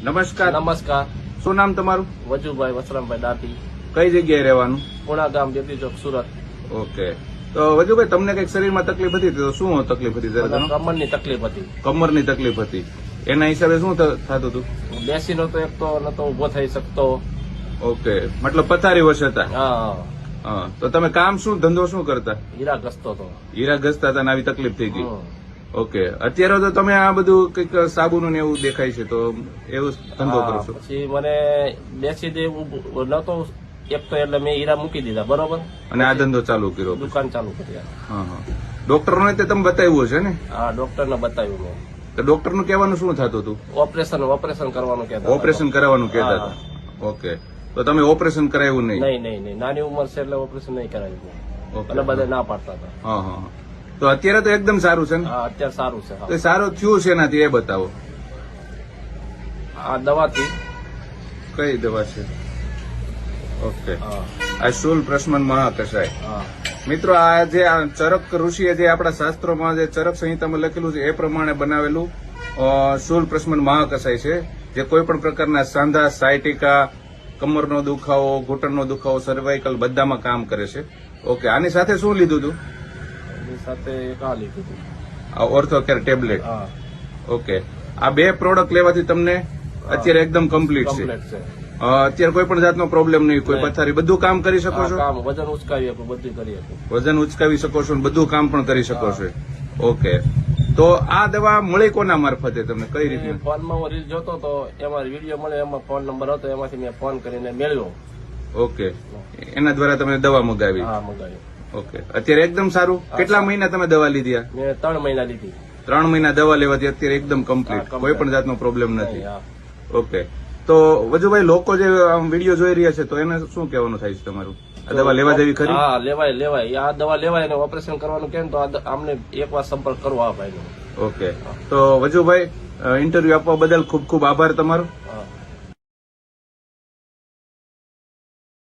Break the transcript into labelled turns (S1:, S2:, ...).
S1: નમસ્કાર.
S2: નમસ્કાર.
S1: શું નામ તમારું?
S2: વજુભાઈ વસરામભાઈ દાટી,
S1: કઈ જગ્યાએ રહેવાનું?
S2: પુણા ગામ, જેતી ચોક, સુરત.
S1: ઓકે. તો વજુભાઈ, તમને કઈક શરીરમાં તકલીફ હતી તો શું તકલીફ હતી? જરા જણાવો.
S2: કમરની તકલીફ હતી.
S1: કમરની તકલીફ હતી. એના હિસાબે શું થતું હતું?
S2: બેસી નતો એક તો નતો ઉભો થઈ શકતો.
S1: ઓકે, મતલબ પથારી વશ હતા.
S2: હા,
S1: હા. તો તમે કામ શું, ધંધો શું કરતા?
S2: હીરા ઘસતો હતો.
S1: હીરા ઘસતા હતા અને આવી તકલીફ થઈ ગઈ.
S2: હમ.
S1: ઓકે. અત્યારે તો તમે આ બધું કઈક સાબુનું ને એવું દેખાય છે, તો એવું ધંધો કરો
S2: હા,
S1: છો?
S2: પછી મને બેસી દે એવું નતો એક તો, એટલે મેં હીરા મૂકી દીધા. બરોબર.
S1: અને આ ધંધો ચાલુ કર્યો?
S2: દુકાન ચાલુ કરી.
S1: હા હા. ડોક્ટરોને તે તમે બતાવ્યું છે ને?
S2: હા, ડોક્ટરને બતાવ્યું મેં.
S1: તો ડોક્ટરનું કહેવાનું શું થતું હતું?
S2: ઓપરેશન કરવાનું કહેતા.
S1: ઓપરેશન કરાવવાનું કહેતા
S2: હા.
S1: હતા. ઓકે. તો તમે ઓપરેશન કરાવ્યું નહીં?
S2: નહીં, નાની ઉંમર છે એટલે ઓપરેશન નહીં કરાવ્યું.
S1: ઓકે.
S2: અને બધા ના પાડતા હતા.
S1: હા હા. તો અત્યારે તો એકદમ સારું છે ને?
S2: હા, અત્યારે સારું છે.
S1: તો સારું થયું છે એનાથી એ બતાવો.
S2: આ દવાથી.
S1: કઈ દવા છે? ઓકે.
S2: હા,
S1: આ શૂલ પ્રશમન મહાકષાય.
S2: હા.
S1: મિત્રો, આ જે આ ચરક ઋષિએ જે આપણા શાસ્ત્રોમાં જે ચરક સંહિતામાં લખેલું છે એ પ્રમાણે બનાવેલું શૂલ પ્રશમન મહાકષાય છે, જે કોઈ પણ પ્રકારના સાંધા, સાયટિકા, કમરનો દુખાવો, ઘૂંટણનો દુખાવો, સર્વાઇકલ બધામાં કામ કરે છે. ઓકે. આની સાથે શું લીધું હતું?
S2: એની સાથે એક આ લીધું હતું.
S1: આ ઓર્થોકેર ટેબ્લેટ.
S2: હા,
S1: ઓકે. આ બે પ્રોડક્ટ લેવાથી તમને અત્યારે એકદમ કમ્પ્લીટ છે.
S2: કમ્પ્લીટ છે.
S1: અત્યારે કોઈ પણ જાતનો પ્રોબ્લેમ નહીં, કોઈ પથારી, બધું કામ કરી શકો
S2: આ
S1: છો?
S2: કામ વજન ઉચકાવી આપું, બધું કરી આપું.
S1: વજન ઉચકાવી શકો છો અને બધું કામ પણ કરી શકો છો. ઓકે. તો આ દવા મળી કોના મારફતે તમને, કઈ રીતે?
S2: ફોનમાં હું રીલ જોતો હતો, એમાં વિડીયો મળ્યો, એમાં ફોન નંબર હતો, એમાંથી મેં ફોન કરીને મેળવ્યો.
S1: ઓકે. એના દ્વારા તમે દવા મગાવી?
S2: હા, મંગાવ્યો.
S1: ઓકે. અત્યારે એકદમ સારું. કેટલા મહિના તમે દવા લીધી?
S2: મેં 3 મહિના લીધી.
S1: 3 મહિના દવા લેવાથી અત્યારે એકદમ કમ્પ્લીટ,
S2: હા,
S1: કોઈ પણ જાતનો પ્રોબ્લેમ નથી.
S2: હા.
S1: ઓકે. તો વજુભાઈ, લોકો જે આમ વિડીયો જોઈ રહ્યા છે, તો એને શું કહેવાનું થાય છે તમારું? આ દવા લેવા જેવી ખરી?
S2: હા, લેવાય. આ દવા લેવાય અને ઓપરેશન કરવાનું કેમ તો આમને એકવાર સંપર્ક કરવો આ ભાઈનો.
S1: ઓકે. તો વજુભાઈ, ઇન્ટરવ્યુ આપવા બદલ ખૂબ ખૂબ આભાર તમારો.